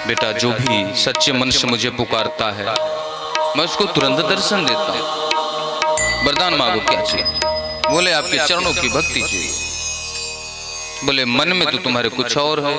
बेटा जो भी सच्चे मन से मुझे पुकारता है मैं उसको तुरंत दर्शन देता हूँ। वरदान मांगो क्या चाहिए? बोले आपके चरणों की भक्ति चाहिए। बोले मन में तो तुम्हारे कुछ और है।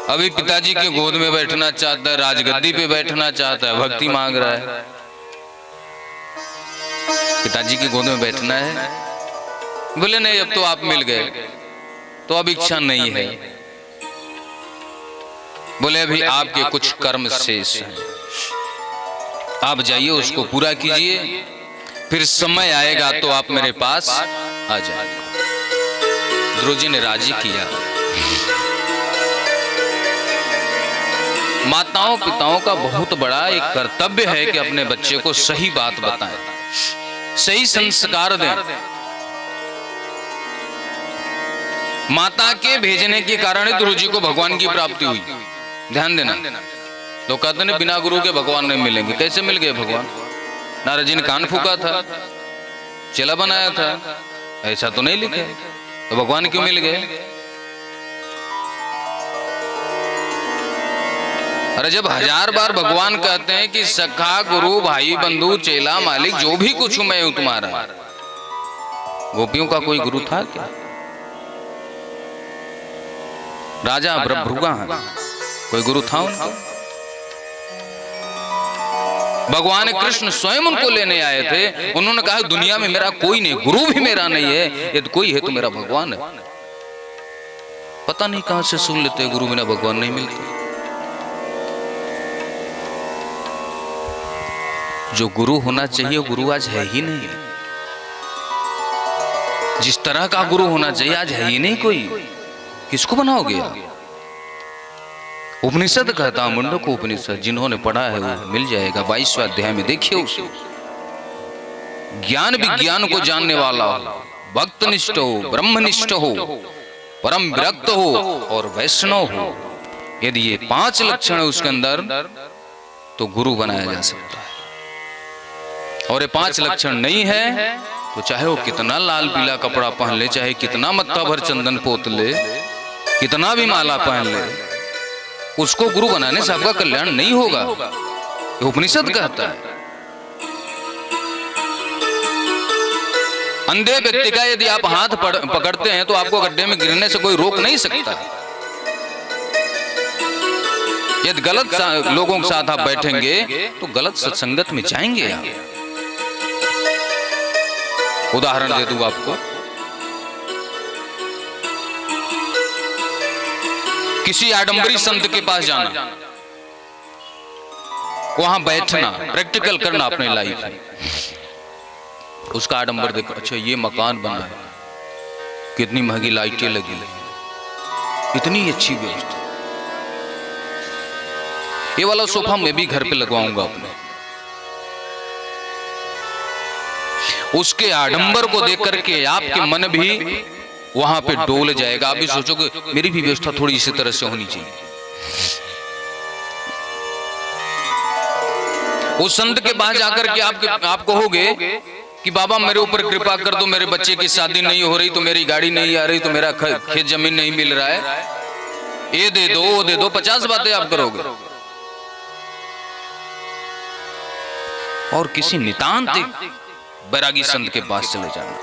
अभी पिताजी के गोद में बैठना चाहता है, राजगद्दी पे बैठना चाहता है, भक्ति मांग रहा है। पिताजी की गोद में बैठना है। बोले नहीं, अब तो आप मिल गए तो अब इच्छा नहीं है। बोले अभी आपके कुछ कर्म शेष हैं, आप जाइए उसको पूरा कीजिए, फिर समय आएगा तो आप मेरे पास आ जाएंगे। ध्रुव जी ने राजी किया। माताओं पिताओं का बहुत बड़ा एक कर्तव्य है कि अपने बच्चे को सही बात बताएं, सही संस्कार दें। माता के भेजने के कारण ध्रुव जी को भगवान की प्राप्ति हुई। ध्यान देना। तो कहते हैं बिना गुरु के भगवान नहीं मिलेंगे। कैसे मिल गए भगवान? नारद जी ने कान फूका था, चेला बनाया था, ऐसा तो नहीं लिखा। तो भगवान क्यों मिल गए? अरे जब 1000 बार भगवान कहते हैं कि सखा गुरु भाई बंधु चेला मालिक जो भी कुछ हूं मैं हूं तुम्हारा, गोपियों का कोई गुरु था क्या? राजा भृगु कोई गुरु था उनका? भगवान कृष्ण स्वयं उनको लेने आए थे। उन्होंने कहा दुनिया में मेरा कोई नहीं, गुरु भी मेरा नहीं है, यदि कोई है तो मेरा भगवान है। पता नहीं कहां से सुन लेते गुरु बिना भगवान नहीं मिलते। जो गुरु होना चाहिए गुरु आज है ही नहीं। जिस तरह का गुरु होना चाहिए आज है ही नहीं कोई। किसको बनाओगे? उपनिषद कहता मुंडक उपनिषद, जिन्होंने पढ़ा है वो मिल जाएगा। 22वें अध्याय में देखिए उसे। ज्ञान विज्ञान को जानने वाला हो, भक्तनिष्ठ हो, ब्रह्मनिष्ठ हो, परम विरक्त हो और वैष्णव हो, यदि ये 5 लक्षण है उसके अंदर तो गुरु बनाया जा सकता है। और ये 5 लक्षण नहीं है तो चाहे वो कितना लाल पीला कपड़ा पहन ले, चाहे कितना मत्था भर चंदन पोत ले, कितना भी माला पहन ले, उसको गुरु बनाने से आपका कल्याण नहीं होगा। ये उपनिषद कहता है। अंधे व्यक्ति का यदि आप हाथ पकड़ते हैं तो आपको गड्ढे में गिरने से कोई रोक नहीं सकता। यदि गलत लोगों के साथ आप बैठेंगे तो गलत सत्संगत में जाएंगे आप। उदाहरण दे दूं आपको। किसी आडंबरी संत के पास जाना, वहां बैठना, प्रैक्टिकल करना अपने लाइफ में। उसका आडंबर देखो, अच्छा ये मकान बना है, कितनी महंगी लाइटें लगी, इतनी अच्छी व्यवस्था, ये वाला सोफा मैं भी घर पे लगवाऊंगा अपने। उसके आडंबर को देख करके आपके मन भी वहां पे डोल जाएगा। आप भी सोचोगे मेरी भी व्यवस्था थोड़ी इसी तरह से होनी चाहिए। उस संत के पास जाकर के आप कहोगे कि बाबा मेरे ऊपर कृपा कर दो, मेरे बच्चे की शादी नहीं हो रही, तो मेरी गाड़ी नहीं आ रही, तो मेरा खेत जमीन नहीं मिल रहा है, ये दे दो वो दे दो, 50 बातें आप करोगे। और किसी नितांत बैरागी संत के पास चले जाना,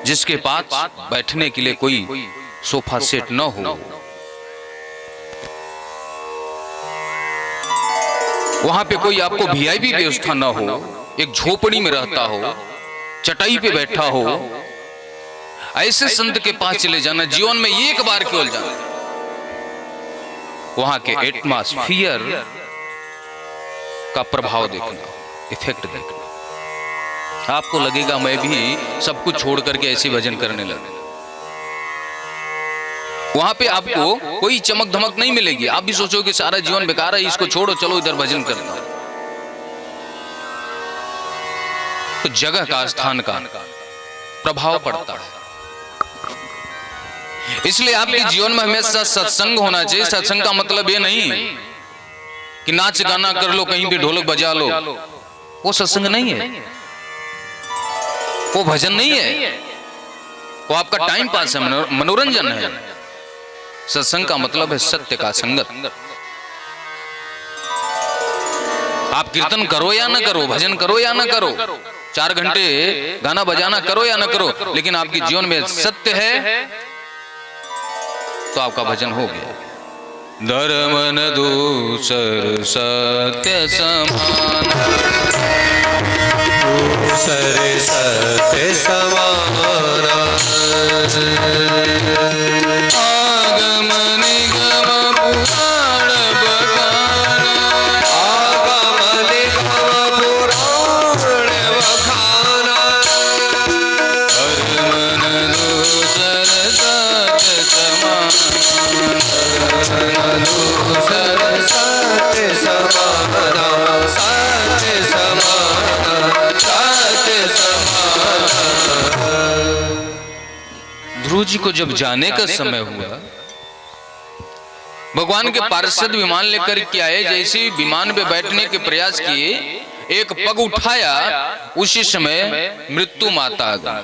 जिसके पास बैठने के लिए कोई सोफा सेट न हो, वहां पे कोई आपको वीआईपी व्यवस्था न हो, एक झोपड़ी में रहता हो, चटाई पे बैठा हो, ऐसे संत के पास चले जाना। जीवन में एक बार केवल जाना, वहां के एटमॉस्फियर का प्रभाव देखना, इफेक्ट देखना। आपको लगेगा मैं भी सब कुछ छोड़ करके ऐसे भजन करने लगा। वहां पे आपको कोई चमक धमक नहीं मिलेगी। आप भी सोचोगे सारा जीवन बेकार है, इसको छोड़ो, चलो इधर भजन करना। तो जगह का, स्थान का प्रभाव पड़ता है। इसलिए आपके जीवन में हमेशा सत्संग होना चाहिए। सत्संग का मतलब ये नहीं कि नाच गाना कर लो, कहीं भी ढोलक बजा लो, वो सत्संग नहीं है, वो भजन नहीं है। वो आपका टाइम पास है, मनोरंजन है। सत्संग का मतलब है सत्य का संगत। आप कीर्तन करो या ना करो, भजन करो या ना करो, 4 घंटे गाना बजाना करो या ना करो, लेकिन आपके जीवन में सत्य है तो आपका भजन हो गया। धर्म न दूसर सत्य समान, दूसर सत्य समान, आगम निगम पुराण बखाना, आगम निगम पुराण बखाना, धर्म न दूसर सत्य समान, दूसर सत्य समान, सत्य समान, सत्य समान। ध्रुव जी को जब जाने का समय हुआ, भगवान के पार्षद विमान लेकर के आए। जैसे ही विमान पे बैठने के प्रयास किए, एक पग उठाया, उसी समय मृत्यु माता आ गई।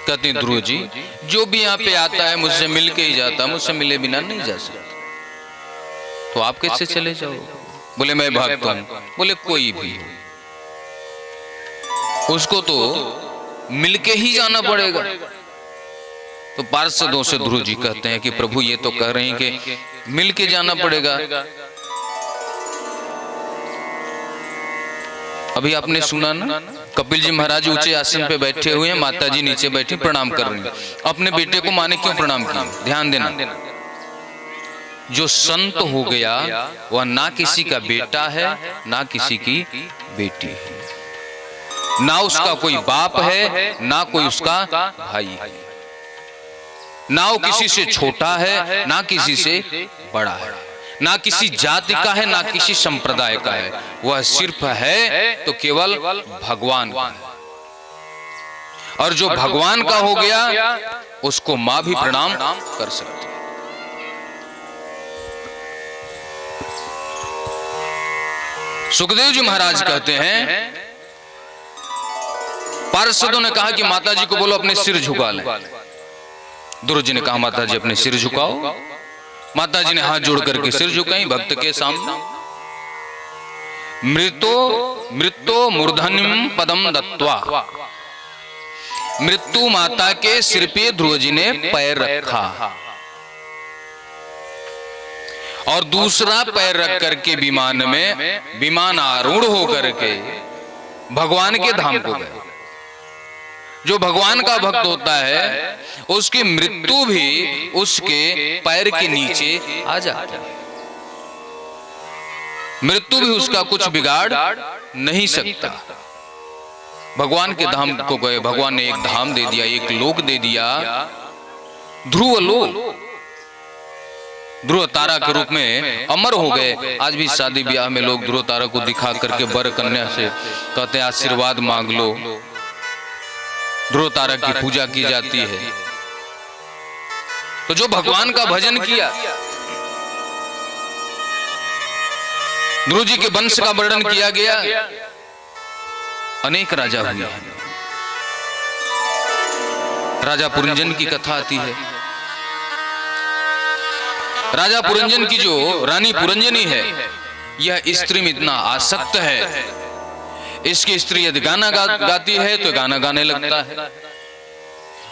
कहते हैं ध्रुव जी, जो भी यहाँ पे आता है मुझसे मिल के ही जाता, मुझसे मिले बिना नहीं जा सकता। तो आप कैसे चले जाओ? बोले मैं भक्त हूं। बोले कोई भी, उसको तो मिलके ही जाना पड़ेगा। तो पार्षदों से ध्रुव जी कहते हैं कि प्रभु ये तो कह रहे हैं कि मिलके जाना पड़ेगा। अभी आपने सुना ना, कपिल जी महाराज ऊंचे आसन पे बैठे हुए हैं, माता जी नीचे बैठी प्रणाम कर रही हैं। अपने बेटे को माने क्यों प्रणाम किया? ध्यान देना, जो संत हो गया वह ना किसी का बेटा है ना किसी की बेटी है, ना उसका कोई बाप है ना कोई उसका भाई है, ना वो किसी से छोटा है ना किसी से बड़ा है, ना किसी जाति का है ना किसी संप्रदाय का है। वह सिर्फ है तो केवल भगवान का है। और जो भगवान का हो गया उसको मां भी प्रणाम कर सकती है। सुखदेव जी महाराज कहते हैं, पार्षदों ने कहा कि माता जी को बोलो अपने सिर झुका लें। ध्रुव जी ने कहा माता जी अपने सिर झुकाओ। माता जी ने हाथ जोड़ करके सिर झुकाई भक्त के सामने। मृतो मूर्धन्यम पदम दत्वा, मृत्यु माता के सिर पे ध्रुव जी ने पैर रखा और दूसरा पैर रख करके विमान में विमान आरूढ़ होकर के भगवान के धाम को गए। जो भगवान का भक्त होता है उसकी मृत्यु भी उसके पैर के नीचे आ जाती है। मृत्यु भी उसका कुछ बिगाड़ नहीं सकता। भगवान के धाम को गए, भगवान ने एक धाम दे दिया, एक लोक दे दिया, ध्रुव लोक। ध्रुव तारा के रूप में अमर हो गए। आज भी शादी ब्याह में लोग ध्रुव तारा को दिखा करके वर कन्या से कहते हैं आशीर्वाद मांग लो। ध्रुव तारा की पूजा की जाती है। तो जो भगवान का भजन किया, ध्रुव जी के वंश का वर्णन किया गया। अनेक राजा हुए हैं। राजा पुरंजन की कथा आती है। राजा पुरंजन की जो रानी पुरंजनी है, यह स्त्री में इतना आसक्त है, इसकी स्त्री यदि गाना गाती है तो गाना गाने लगता है।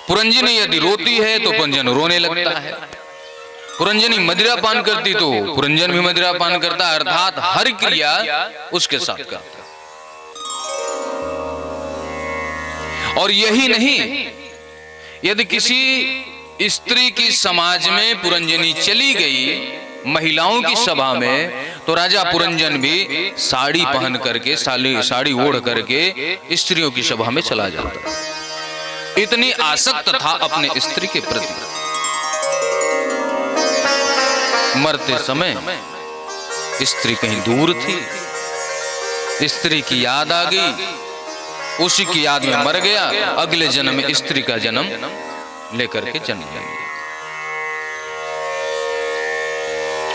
पुरंजनी यदि रोती है तो पुरंजन रोने लगता है। पुरंजनी मदिरा पान करती तो पुरंजन भी मदिरा पान करता है। अर्थात हर क्रिया उसके साथ करता है। और यही नहीं, यदि किसी स्त्री की समाज में पुरंजनी चली गई महिलाओं की सभा में, तो राजा पुरंजन भी साड़ी पहन करके साड़ी ओढ़ करके स्त्रियों की सभा में चला जाता है। इतनी आसक्त था अपने स्त्री के प्रति। मरते समय स्त्री कहीं दूर थी, स्त्री की याद आ गई, उसी की याद में मर गया। अगले जन्म में स्त्री का जन्म लेकर के जन्म लेंगे।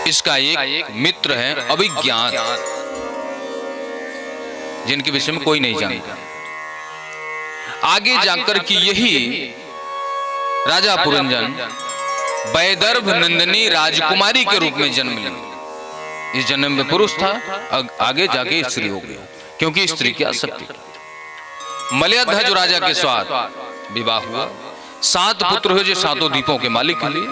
इसका एक मित्र है अभिज्ञात, जिनके विषय में कोई नहीं जानता। आगे जाकर कि यही राजा पुरंजन वैदर्भ नंदिनी राजकुमारी के रूप में जन्म लेंगे। इस जन्म में पुरुष था, आगे जाके स्त्री हो गया, क्योंकि स्त्री की आसक्ति। मलयध्वज राजा के साथ विवाह हुआ, 7 पुत्र हुए जो 7 द्वीपों के मालिक हुए।